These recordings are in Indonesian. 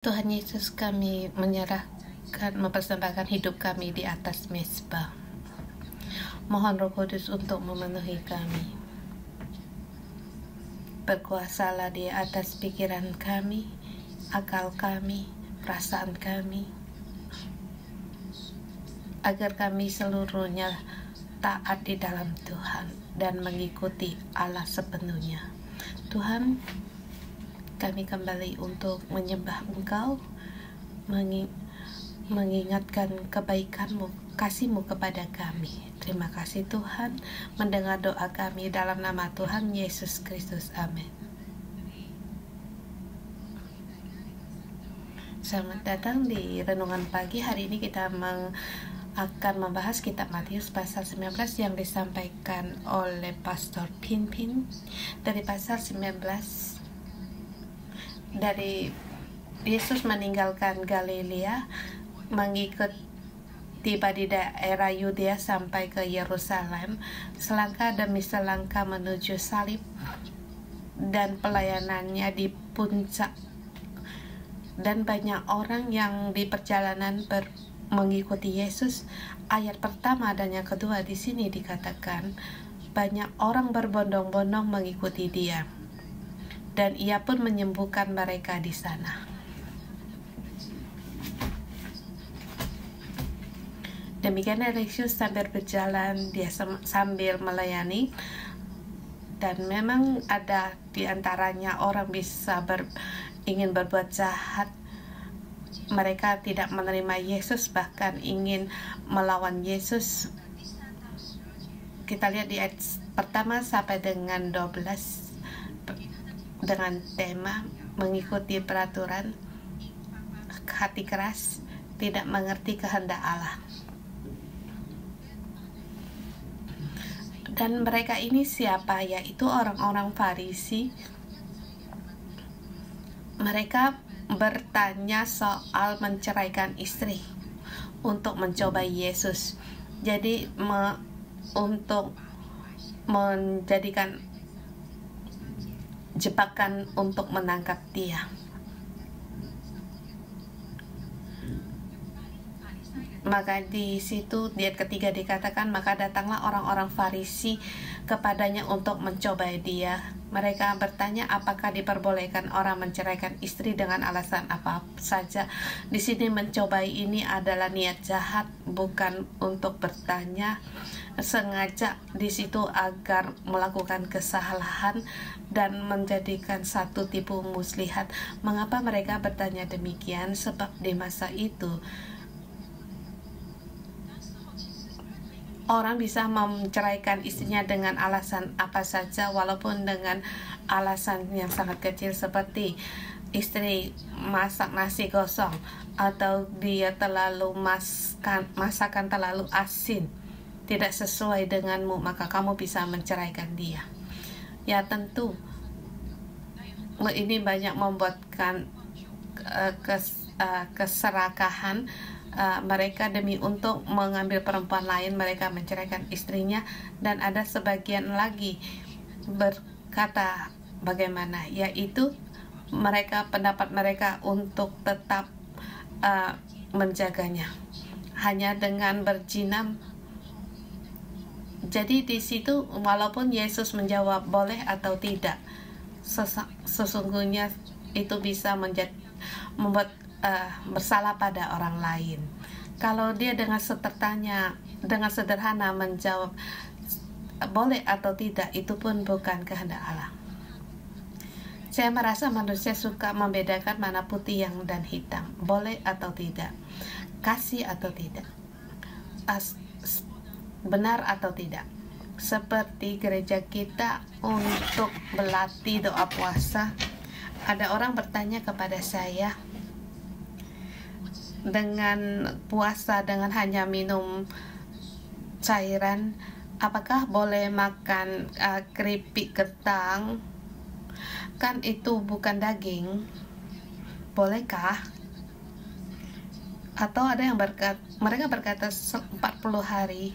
Tuhan Yesus, kami menyerahkan, mempersembahkan hidup kami di atas mezbah. Mohon Roh Kudus untuk memenuhi kami. Berkuasalah di atas pikiran kami, akal kami, perasaan kami, agar kami seluruhnya taat di dalam Tuhan dan mengikuti Allah sepenuhnya. Tuhan, kami kembali untuk menyembah Engkau, mengingatkan kebaikan-Mu, kasih-Mu kepada kami. Terima kasih Tuhan, mendengar doa kami dalam nama Tuhan Yesus Kristus. Amin. Selamat datang di Renungan Pagi. Hari ini kita akan membahas kitab Matius pasal 19 yang disampaikan oleh Pastor Pin dari pasal 19. Dari Yesus meninggalkan Galilea, tiba di daerah Yudea sampai ke Yerusalem, selangkah demi selangkah menuju salib dan pelayanannya di puncak, dan banyak orang yang di perjalanan mengikuti Yesus. Ayat pertama dan yang kedua di sini dikatakan banyak orang berbondong-bondong mengikuti Dia, dan Ia pun menyembuhkan mereka di sana. Demikian Yesus sambil berjalan, Dia sambil melayani, dan memang ada di antaranya orang bisa ingin berbuat jahat. Mereka tidak menerima Yesus, bahkan ingin melawan Yesus. Kita lihat di ayat pertama sampai dengan 12 dengan tema mengikuti peraturan, hati keras, tidak mengerti kehendak Allah. Dan mereka ini siapa? Yaitu orang-orang Farisi. Mereka bertanya soal menceraikan istri untuk mencoba Yesus. Jadi untuk menjadikan jebakan untuk menangkap Dia. Maka di situ di ayat ketiga dikatakan, maka datanglah orang-orang Farisi kepadanya untuk mencoba Dia. Mereka bertanya, apakah diperbolehkan orang menceraikan istri dengan alasan apa saja? Di sini mencobai ini adalah niat jahat, bukan untuk bertanya. Sengaja di situ agar melakukan kesalahan dan menjadikan satu tipu muslihat. Mengapa mereka bertanya demikian? Sebab di masa itu orang bisa menceraikan istrinya dengan alasan apa saja, walaupun dengan alasan yang sangat kecil, seperti istri masak nasi gosong, atau dia terlalu masakan terlalu asin, tidak sesuai denganmu, maka kamu bisa menceraikan dia. Ya tentu ini banyak membuatkan keserakahan. Mereka demi untuk mengambil perempuan lain, mereka menceraikan istrinya. Dan ada sebagian lagi berkata bagaimana, yaitu pendapat mereka untuk tetap menjaganya hanya dengan berzina. Jadi di situ walaupun Yesus menjawab boleh atau tidak, sesungguhnya itu bisa membuat bersalah pada orang lain. Kalau dia dengan sederhana menjawab boleh atau tidak, itu pun bukan kehendak Allah. Saya merasa manusia suka membedakan mana putih dan hitam, boleh atau tidak, kasih atau tidak, benar atau tidak. Seperti gereja kita untuk berlatih doa puasa, ada orang bertanya kepada saya, dengan puasa dengan hanya minum cairan, apakah boleh makan keripik kentang? Kan itu bukan daging, bolehkah? Atau ada yang mereka berkata 40 hari.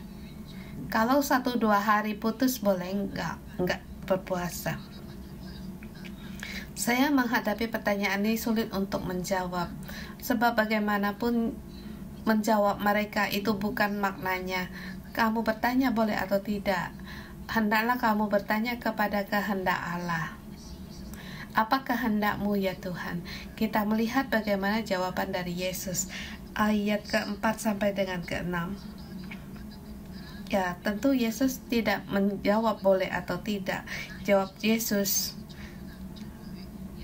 Kalau 1-2 hari putus boleh enggak berpuasa. Saya menghadapi pertanyaan ini sulit untuk menjawab, sebab bagaimanapun menjawab mereka itu bukan maknanya. Kamu bertanya boleh atau tidak. Hendaklah kamu bertanya kepada kehendak Allah. Apa kehendakmu ya Tuhan? Kita melihat bagaimana jawaban dari Yesus. Ayat keempat sampai dengan keenam. Ya, tentu Yesus tidak menjawab boleh atau tidak. Jawab Yesus,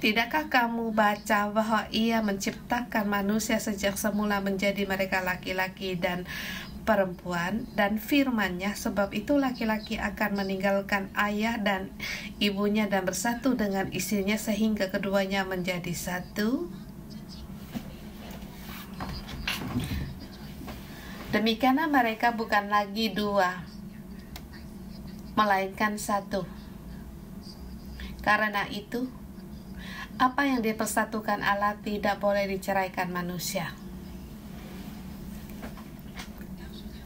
tidakkah kamu baca bahwa Ia menciptakan manusia sejak semula menjadi mereka laki-laki dan perempuan, dan firman-Nya, sebab itu laki-laki akan meninggalkan ayah dan ibunya dan bersatu dengan istrinya sehingga keduanya menjadi satu. Demikianlah mereka bukan lagi dua, melainkan satu. Karena itu, apa yang dipersatukan Allah tidak boleh diceraikan manusia.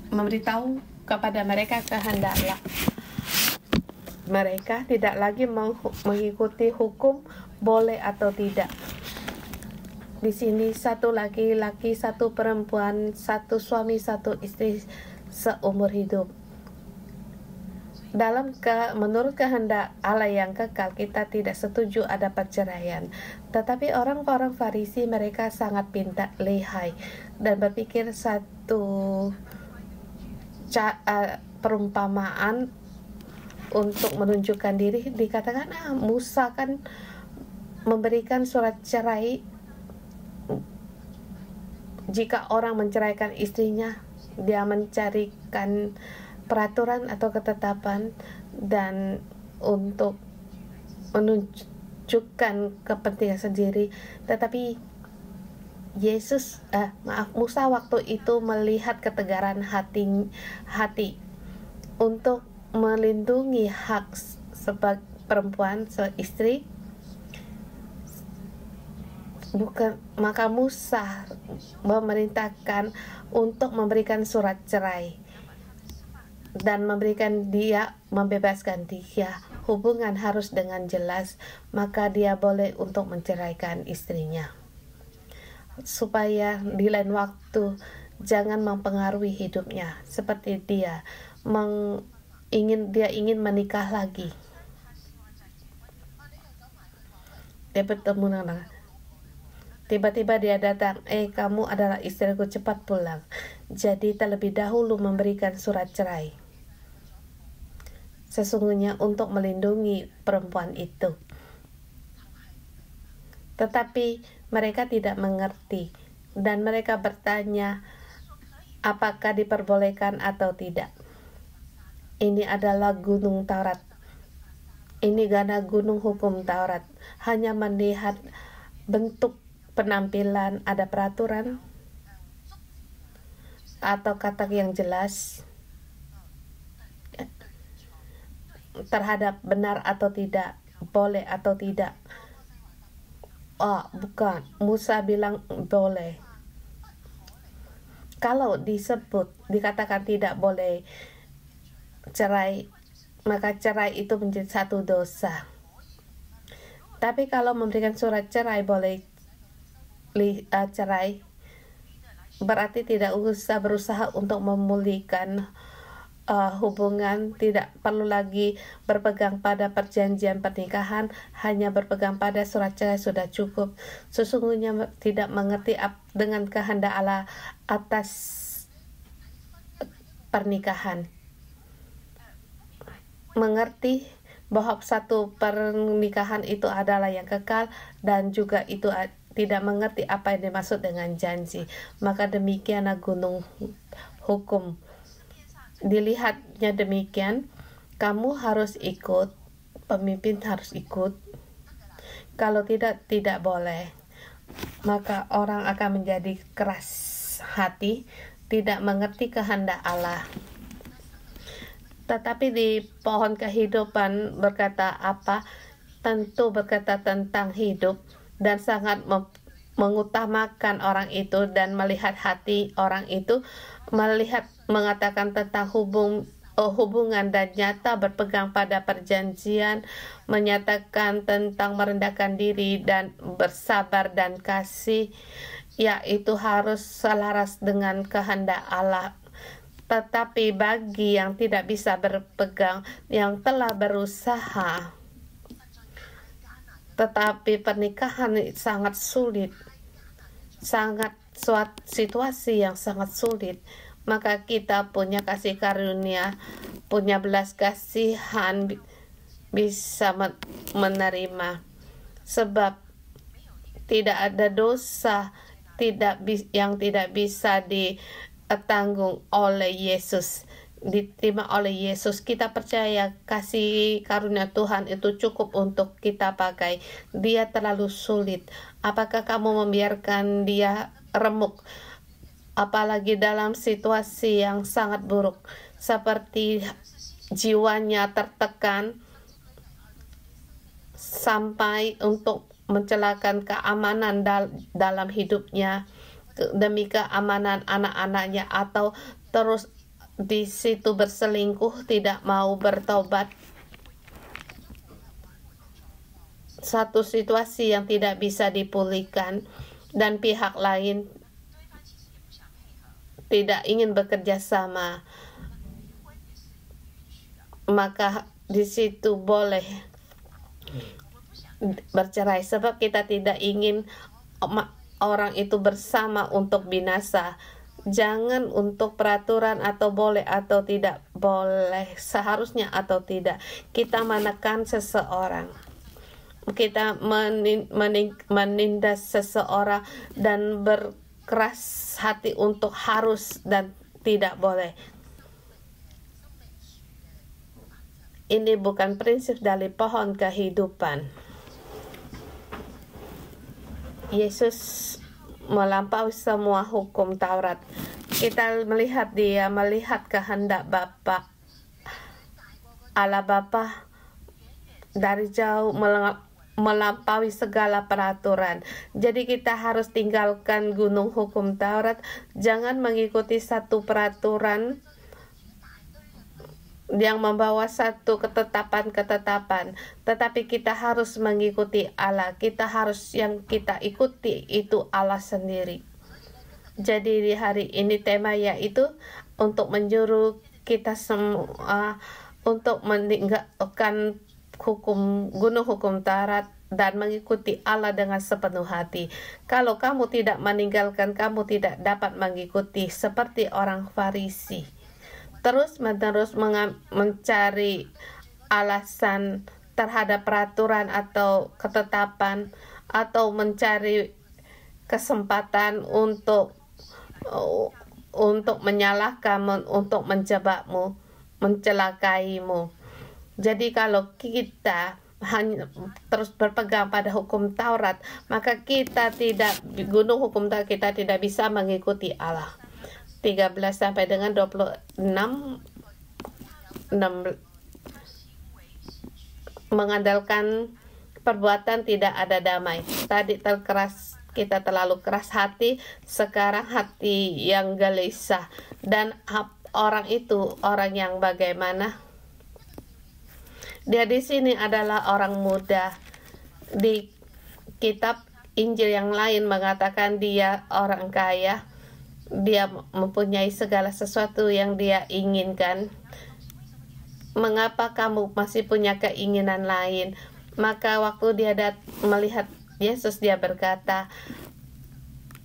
Memberitahu kepada mereka kehendak Allah. Mereka tidak lagi mengikuti hukum boleh atau tidak. Di sini satu laki-laki, satu perempuan, satu suami, satu istri seumur hidup. Menurut kehendak Allah yang kekal, kita tidak setuju ada perceraian. Tetapi orang-orang Farisi mereka sangat pintar, lihai, dan berpikir satu perumpamaan untuk menunjukkan diri. Dikatakan Musa kan memberikan surat cerai. Jika orang menceraikan istrinya, dia mencarikan peraturan atau ketetapan dan untuk menunjukkan kepentingan sendiri. Tetapi Musa waktu itu melihat ketegaran hati untuk melindungi hak sebagai perempuan, istri. Maka Musa memerintahkan untuk memberikan surat cerai dan membebaskan dia. Hubungan harus dengan jelas, maka dia boleh untuk menceraikan istrinya, supaya di lain waktu jangan mempengaruhi hidupnya seperti dia ingin menikah lagi. Dia bertemu dengan tiba-tiba dia datang, kamu adalah istriku, cepat pulang. Jadi terlebih dahulu memberikan surat cerai, sesungguhnya untuk melindungi perempuan itu. Tetapi mereka tidak mengerti, dan mereka bertanya apakah diperbolehkan atau tidak. Ini adalah gunung Taurat. Ini karena gunung hukum Taurat. Hanya melihat bentuk penampilan, ada peraturan atau kata yang jelas terhadap benar atau tidak, boleh atau tidak. Bukan, Musa bilang boleh. Kalau dikatakan tidak boleh cerai, maka cerai itu menjadi satu dosa. Tapi kalau memberikan surat cerai boleh cerai, berarti tidak usah berusaha untuk memulihkan hubungan, tidak perlu lagi berpegang pada perjanjian pernikahan, hanya berpegang pada surat cerai sudah cukup. Sesungguhnya tidak mengerti dengan kehendak Allah atas pernikahan. Mengerti bahwa satu pernikahan itu adalah yang kekal, dan juga itu tidak mengerti apa yang dimaksud dengan janji. Maka demikianlah gunung hukum. Dilihatnya demikian, kamu harus ikut, pemimpin harus ikut. Kalau tidak boleh. Maka orang akan menjadi keras hati, tidak mengerti kehendak Allah. Tetapi di pohon kehidupan berkata apa? Tentu berkata tentang hidup, dan sangat mengutamakan orang itu dan melihat hati orang itu, mengatakan tentang hubungan dan nyata berpegang pada perjanjian, menyatakan tentang merendahkan diri dan bersabar dan kasih, yaitu harus selaras dengan kehendak Allah. Tetapi bagi yang tidak bisa berpegang, yang telah berusaha, tetapi pernikahan sangat sulit, situasi yang sangat sulit, maka kita punya kasih karunia, punya belas kasihan, bisa menerima, sebab tidak ada dosa yang tidak bisa ditanggung oleh Yesus, diterima oleh Yesus. Kita percaya kasih karunia Tuhan itu cukup untuk kita pakai. Dia terlalu sulit. Apakah kamu membiarkan dia remuk, apalagi dalam situasi yang sangat buruk, seperti jiwanya tertekan sampai untuk mencelakakan keamanan dalam hidupnya demi keamanan anak-anaknya, atau terus di situ berselingkuh, tidak mau bertobat. Satu situasi yang tidak bisa dipulihkan dan pihak lain tidak ingin bekerja sama, maka di situ boleh bercerai, sebab kita tidak ingin orang itu bersama untuk binasa. Jangan untuk peraturan atau boleh atau tidak boleh, seharusnya atau tidak. Kita menekan seseorang, kita menindas seseorang dan berkeras hati untuk harus dan tidak boleh. Ini bukan prinsip dari pohon kehidupan. Yesus melampaui semua hukum Taurat. Kita melihat dia melihat kehendak Bapa, Allah Bapa dari jauh, melampaui segala peraturan. Jadi kita harus tinggalkan gunung hukum Taurat. Jangan mengikuti satu peraturan yang membawa satu ketetapan, tetapi kita harus mengikuti Allah. Yang kita ikuti itu Allah sendiri. Jadi di hari ini tema yaitu untuk menjuru kita semua untuk meninggalkan gunung hukum Taurat dan mengikuti Allah dengan sepenuh hati. Kalau kamu tidak meninggalkan, kamu tidak dapat mengikuti seperti orang Farisi, terus-menerus mencari alasan terhadap peraturan atau ketetapan, atau mencari kesempatan untuk menyalahkan, untuk menjebakmu, mencelakaimu. Jadi kalau kita hanya terus berpegang pada hukum Taurat, maka kita tidak, gunung hukum Taurat, kita tidak bisa mengikuti Allah. 13 sampai dengan 26, mengandalkan perbuatan tidak ada damai. Tadi kita terlalu keras hati, sekarang hati yang gelisah. Dan orang itu orang yang bagaimana? Dia di sini adalah orang muda. Di kitab Injil yang lain mengatakan dia orang kaya. Dia mempunyai segala sesuatu yang dia inginkan. Mengapa kamu masih punya keinginan lain? Maka waktu dia melihat Yesus, dia berkata,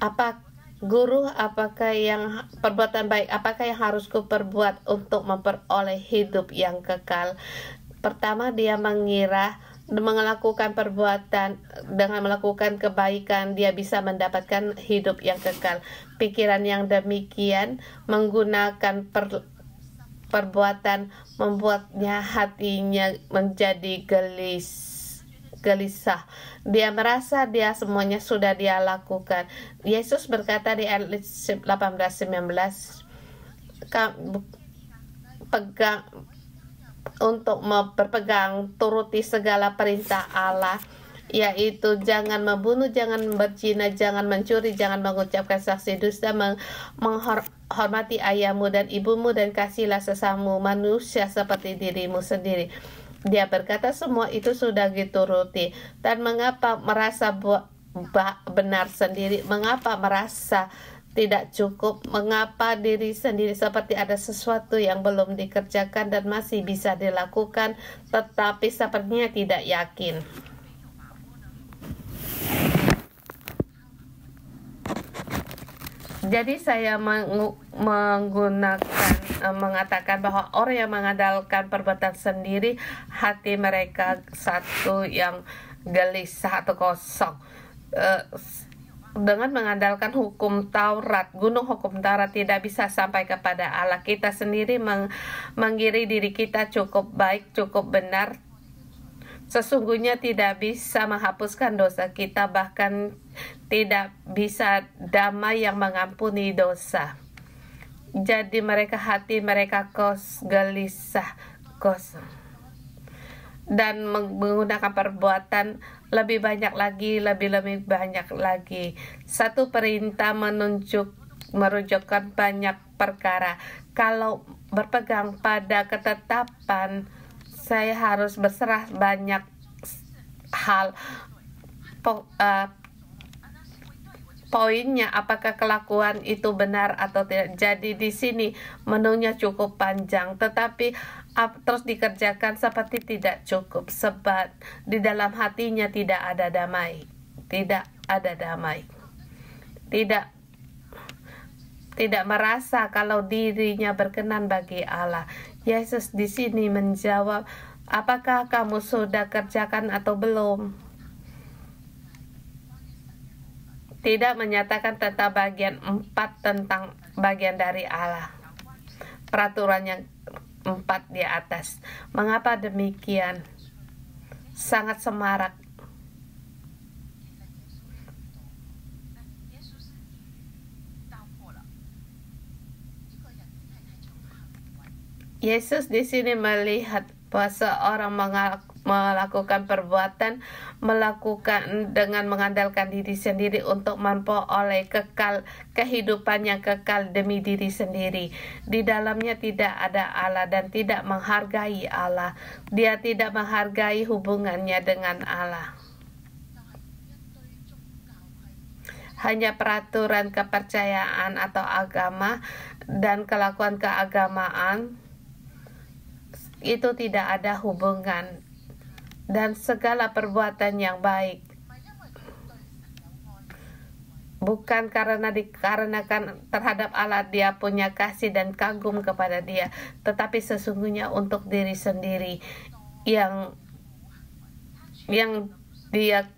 "Apa Guru, apakah yang perbuatan baik, apakah yang harus kuperbuat untuk memperoleh hidup yang kekal?" Pertama, dia mengira melakukan perbuatan, dengan melakukan kebaikan dia bisa mendapatkan hidup yang kekal. Pikiran yang demikian menggunakan perbuatan membuatnya hatinya menjadi gelisah. Dia merasa dia semuanya sudah dia lakukan. Yesus berkata di ayat 18-19, untuk berpegang turuti segala perintah Allah yaitu jangan membunuh, jangan berzina, jangan mencuri, jangan mengucapkan saksi dusta, menghormati ayahmu dan ibumu, dan kasihlah sesamamu manusia seperti dirimu sendiri. Dia berkata, semua itu sudah dituruti. Dan mengapa merasa benar sendiri? Mengapa merasa tidak cukup? Mengapa diri sendiri seperti ada sesuatu yang belum dikerjakan dan masih bisa dilakukan, tetapi sepertinya tidak yakin? Jadi saya mengatakan bahwa orang yang mengandalkan perbuatan sendiri, hati mereka satu yang gelisah atau kosong. Dengan mengandalkan hukum Taurat, gunung hukum Taurat tidak bisa sampai kepada Allah. Kita sendiri menggiri diri kita cukup baik, cukup benar. Sesungguhnya tidak bisa menghapuskan dosa kita, bahkan tidak bisa damai yang mengampuni dosa. Jadi hati mereka gelisah, kosong, dan menggunakan perbuatan lebih banyak lagi, lebih banyak lagi. Satu perintah merujukkan banyak perkara. Kalau berpegang pada ketetapan, saya harus berserah banyak hal. Poinnya, apakah kelakuan itu benar atau tidak. Jadi di sini menunya cukup panjang, tetapi terus dikerjakan seperti tidak cukup, sebab di dalam hatinya tidak ada damai. Tidak merasa kalau dirinya berkenan bagi Allah. Yesus di sini menjawab, apakah kamu sudah kerjakan atau belum? Tidak menyatakan tentang bagian 4 tentang bagian dari Allah. Peraturan yang 4 di atas. Mengapa demikian? Sangat semarak. Yesus di sini melihat bahwa seorang melakukan perbuatan, melakukan dengan mengandalkan diri sendiri untuk memperoleh kehidupan yang kekal demi diri sendiri. Di dalamnya tidak ada Allah dan tidak menghargai Allah. Dia tidak menghargai hubungannya dengan Allah. Hanya peraturan kepercayaan atau agama dan kelakuan keagamaan, itu tidak ada hubungan, dan segala perbuatan yang baik bukan dikarenakan terhadap Allah, dia punya kasih dan kagum kepada dia, tetapi sesungguhnya untuk diri sendiri yang dia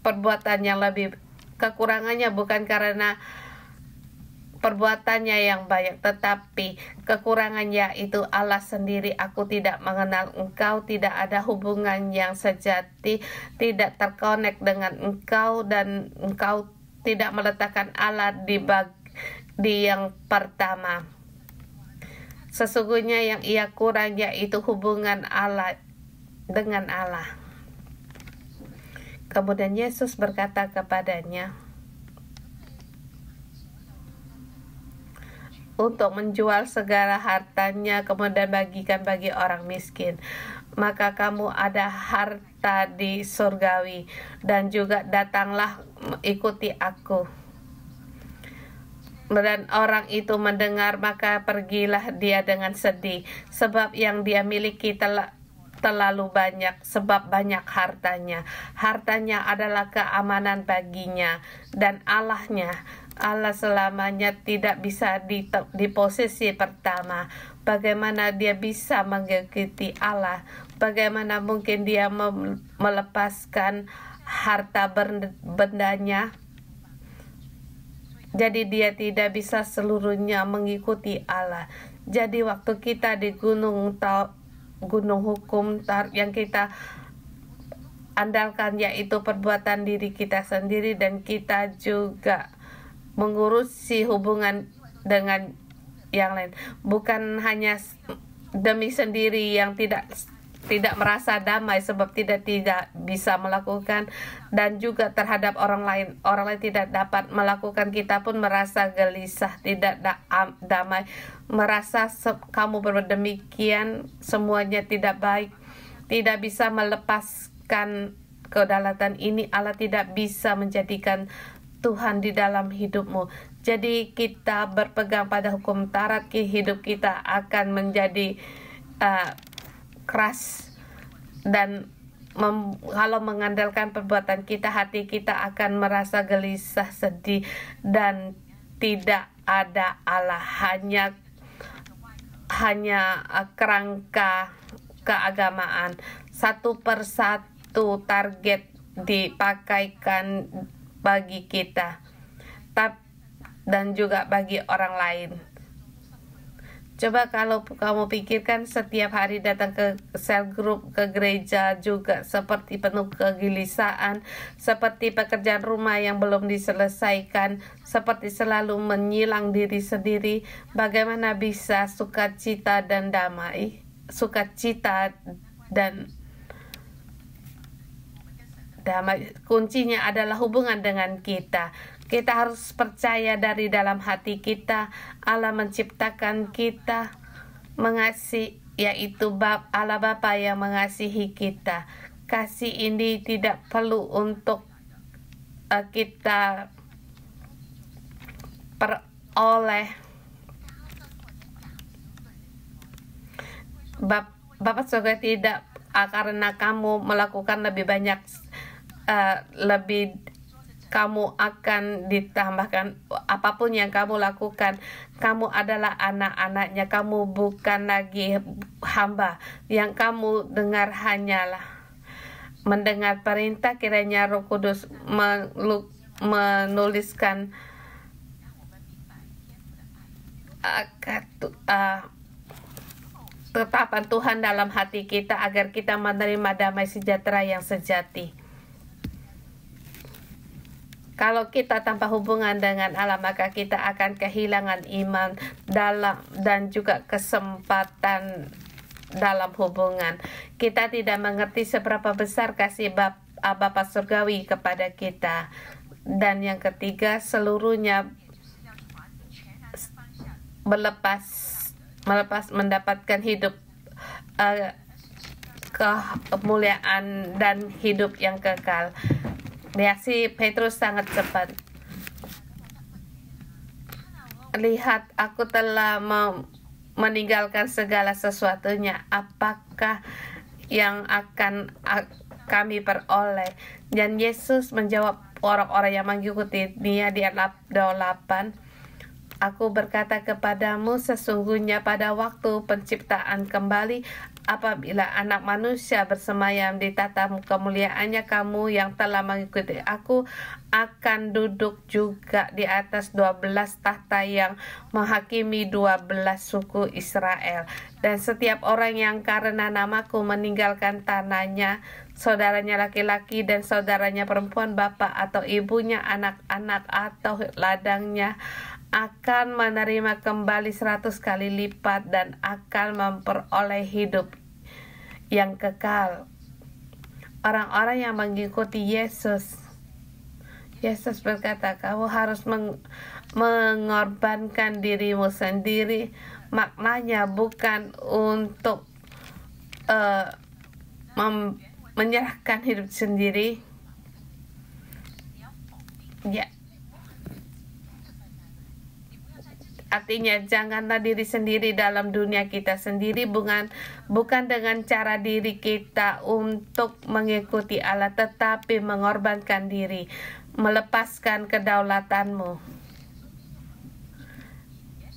perbuatan yang lebih, kekurangannya bukan karena perbuatannya yang banyak, tetapi kekurangannya itu Allah sendiri. Aku tidak mengenal engkau, tidak ada hubungan yang sejati, tidak terkonek dengan engkau, dan engkau tidak meletakkan Allah di yang pertama. Sesungguhnya yang ia kurang yaitu hubungan Allah dengan Allah. Kemudian Yesus berkata kepadanya, untuk menjual segala hartanya kemudian bagikan bagi orang miskin, maka kamu ada harta di surgawi, dan juga datanglah ikuti aku. Dan orang itu mendengar, maka pergilah dia dengan sedih, sebab yang dia miliki terlalu banyak, sebab banyak hartanya. Hartanya adalah keamanan baginya, dan Allah selamanya tidak bisa di posisi pertama. Bagaimana dia bisa mengikuti Allah? Bagaimana mungkin dia melepaskan harta bendanya? Jadi dia tidak bisa seluruhnya mengikuti Allah. Jadi waktu kita di gunung hukum yang kita andalkan yaitu perbuatan diri kita sendiri, dan kita juga mengurusi hubungan dengan yang lain, bukan hanya demi sendiri yang tidak tidak merasa damai sebab tidak bisa melakukan, dan juga terhadap orang lain tidak dapat melakukan. Kita pun merasa gelisah, tidak damai, merasa kamu berdemikian semuanya tidak baik, tidak bisa melepaskan kedaulatan ini. Allah tidak bisa menjadikan Tuhan di dalam hidupmu. Jadi kita berpegang pada hukum Taurat, hidup kita akan menjadi keras, dan kalau mengandalkan perbuatan kita, hati kita akan merasa gelisah, sedih, dan tidak ada Allah, hanya kerangka keagamaan. Satu persatu target dipakaikan bagi kita dan juga bagi orang lain. Coba kalau kamu pikirkan setiap hari datang ke sel group, ke gereja juga seperti penuh kegelisahan, seperti pekerjaan rumah yang belum diselesaikan, seperti selalu menyilang diri sendiri. Bagaimana bisa sukacita dan damai? Sukacita dan damai, kuncinya adalah hubungan dengan kita. Kita harus percaya dari dalam hati kita Allah menciptakan kita mengasihi, yaitu Allah Bapa yang mengasihi kita. Kasih ini tidak perlu untuk kita peroleh. Bapa surga tidak karena kamu melakukan lebih banyak, kamu akan ditambahkan. Apapun yang kamu lakukan, kamu adalah anak-anaknya, kamu bukan lagi hamba. Yang kamu dengar hanyalah mendengar perintah. Kiranya Roh Kudus menuliskan tetapan Tuhan dalam hati kita, agar kita menerima damai sejahtera yang sejati. Kalau kita tanpa hubungan dengan Allah, maka kita akan kehilangan iman dan juga kesempatan dalam hubungan. Kita tidak mengerti seberapa besar kasih Bapa Surgawi kepada kita. Dan yang ketiga, seluruhnya mendapatkan hidup kemuliaan dan hidup yang kekal. Reaksi Petrus sangat cepat. Lihat, aku telah meninggalkan segala sesuatunya. Apakah yang akan kami peroleh? Dan Yesus menjawab orang-orang yang mengikuti Dia di ayat 8, aku berkata kepadamu, sesungguhnya pada waktu penciptaan kembali, apabila Anak Manusia bersemayam di tahta kemuliaannya, kamu yang telah mengikuti aku akan duduk juga di atas 12 tahta yang menghakimi 12 suku Israel. Dan setiap orang yang karena namaku meninggalkan tanahnya, saudaranya laki-laki dan saudaranya perempuan, bapak atau ibunya, anak-anak atau ladangnya, akan menerima kembali 100 kali lipat dan akan memperoleh hidup yang kekal. Orang-orang yang mengikuti Yesus berkata, kamu harus mengorbankan dirimu sendiri. Maknanya bukan untuk menyerahkan hidup sendiri, ya. Artinya janganlah diri sendiri dalam dunia kita sendiri, bukan dengan cara diri kita untuk mengikuti Allah, tetapi mengorbankan diri, melepaskan kedaulatanmu.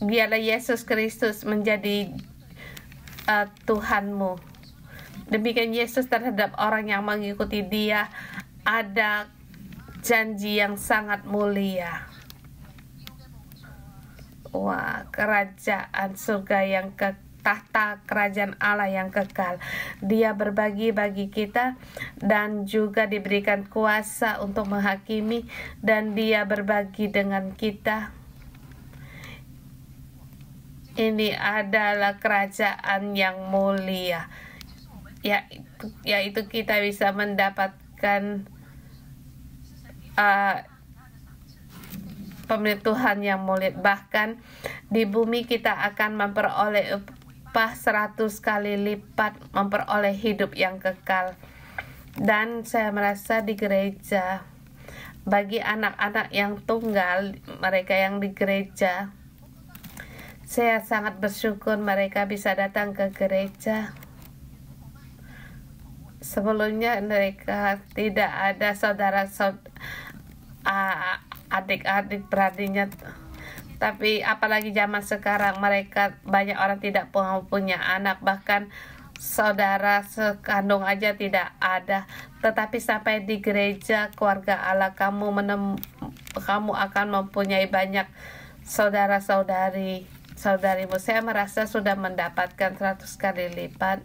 Biarlah Yesus Kristus menjadi Tuhanmu. Demikian Yesus terhadap orang yang mengikuti Dia ada janji yang sangat mulia. Wah, kerajaan surga yang tahta kerajaan Allah yang kekal. Dia berbagi bagi kita dan juga diberikan kuasa untuk menghakimi, dan Dia berbagi dengan kita. Ini adalah kerajaan yang mulia yaitu kita bisa mendapatkan pemilik Tuhan yang mulia. Bahkan di bumi kita akan memperoleh upah 100 kali lipat, memperoleh hidup yang kekal. Dan saya merasa di gereja, bagi anak-anak yang tunggal, mereka yang di gereja, saya sangat bersyukur mereka bisa datang ke gereja. Sebelumnya mereka tidak ada adik-adik beradiknya, tapi apalagi zaman sekarang mereka banyak orang tidak punya anak, bahkan saudara sekandung aja tidak ada. Tetapi sampai di gereja keluarga Allah kamu akan mempunyai banyak saudarimu. Saya merasa sudah mendapatkan 100 kali lipat.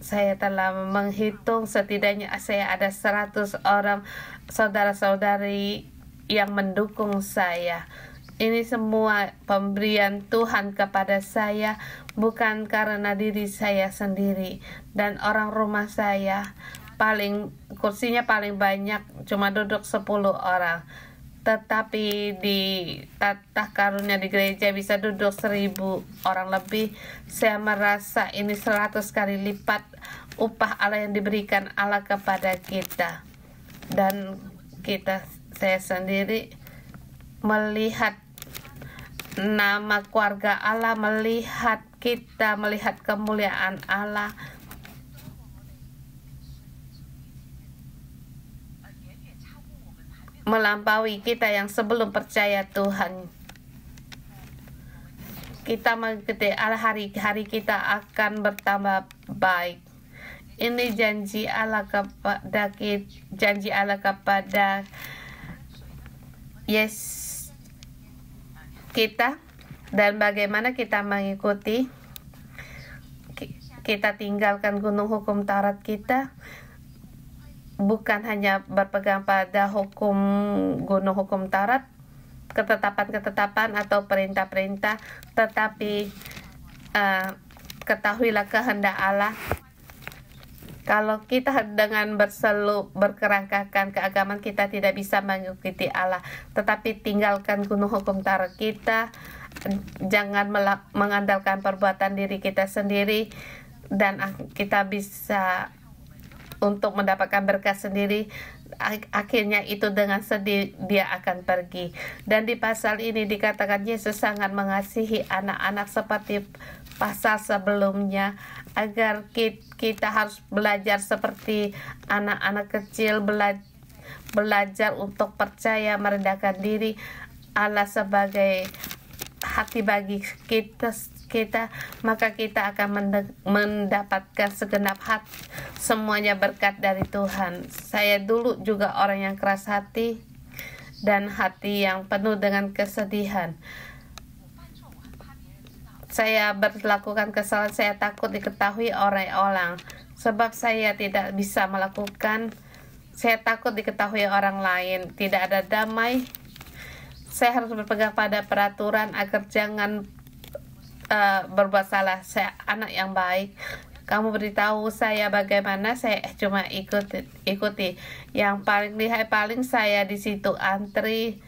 Saya telah menghitung setidaknya saya ada 100 orang saudara-saudari yang mendukung saya. Ini semua pemberian Tuhan kepada saya, bukan karena diri saya sendiri. Dan orang rumah saya kursinya paling banyak, cuma duduk 10 orang. Tetapi di tata karunia di gereja bisa duduk 1000 orang lebih. Saya merasa ini 100 kali lipat upah Allah yang diberikan Allah kepada kita. Dan saya sendiri melihat nama keluarga Allah, melihat kemuliaan Allah. Melampaui kita yang sebelum percaya Tuhan. Kita mengikuti Allah, hari-hari kita akan bertambah baik. Ini janji Allah kepada kita, dan bagaimana kita mengikuti. Kita tinggalkan gunung hukum Taurat kita, bukan hanya berpegang pada gunung hukum Taurat, ketetapan-ketetapan atau perintah-perintah, tetapi ketahuilah kehendak Allah. Kalau kita dengan berkerangkakan keagamaan, kita tidak bisa mengikuti Allah. Tetapi tinggalkan gunung hukum Taurat kita, jangan mengandalkan perbuatan diri kita sendiri, dan kita bisa untuk mendapatkan berkat sendiri. Akhirnya itu dengan sedih dia akan pergi. Dan di pasal ini dikatakan Yesus sangat mengasihi anak-anak seperti pasal sebelumnya, agar kita harus belajar seperti anak-anak kecil, belajar untuk percaya, merendahkan diri. Allah sebagai hati bagi kita, maka kita akan mendapatkan segenap hati, semuanya berkat dari Tuhan. Saya dulu juga orang yang keras hati dan hati yang penuh dengan kesedihan. Saya melakukan kesalahan, saya takut diketahui orang-orang, sebab saya tidak bisa melakukan. Saya takut diketahui orang lain, tidak ada damai. Saya harus berpegang pada peraturan agar jangan berbuat salah. Saya anak yang baik. Kamu beritahu saya bagaimana, saya cuma ikuti. Yang paling lihai, paling saya di situ antri,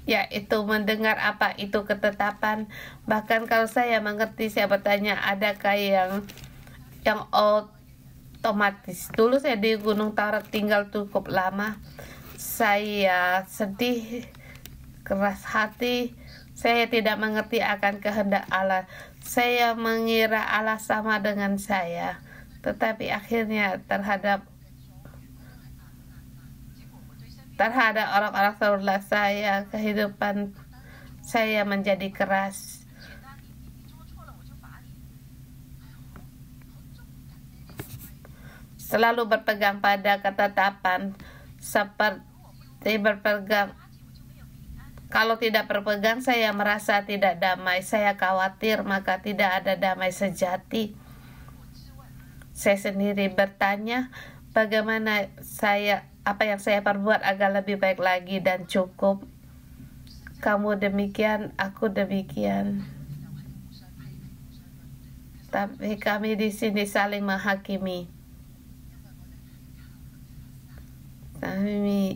yaitu mendengar apa itu ketetapan. Bahkan kalau saya mengerti, saya bertanya, adakah yang otomatis? Dulu saya di Gunung Taurat tinggal cukup lama. Saya sedih, keras hati. Saya tidak mengerti akan kehendak Allah. Saya mengira Allah sama dengan saya, tetapi akhirnya terhadap orang-orang saudara saya, kehidupan saya menjadi keras. Selalu berpegang pada ketetapan, seperti berpegang. Kalau tidak berpegang, saya merasa tidak damai. Saya khawatir, maka tidak ada damai sejati. Saya sendiri bertanya, bagaimana apa yang saya perbuat agar lebih baik lagi dan cukup. Kamu demikian, aku demikian. Tapi kami di sini saling menghakimi.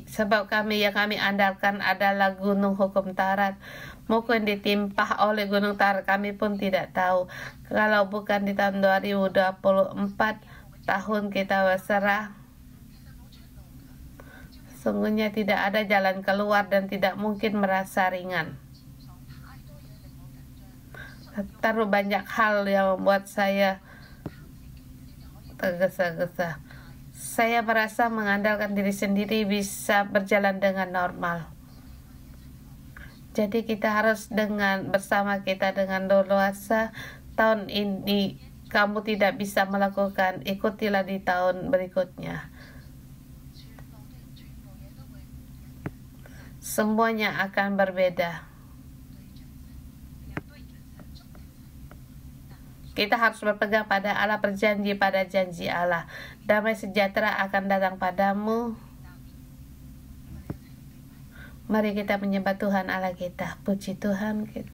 Sebab kami yang kami andalkan adalah gunung hukum Taurat. Mungkin ditimpa oleh gunung Taurat kami pun tidak tahu. Kalau bukan di tahun 2024, tahun kita berserah, sungguhnya tidak ada jalan keluar dan tidak mungkin merasa ringan. Terlalu banyak hal yang membuat saya tergesa-gesa. Saya merasa mengandalkan diri sendiri bisa berjalan dengan normal. Jadi kita harus bersama kita dengan leluasa. Tahun ini kamu tidak bisa melakukan, ikutilah di tahun berikutnya. Semuanya akan berbeda. Kita harus berpegang pada Allah, berjanji pada janji Allah. Damai sejahtera akan datang padamu. Mari kita menyembah Tuhan Allah kita. Puji Tuhan.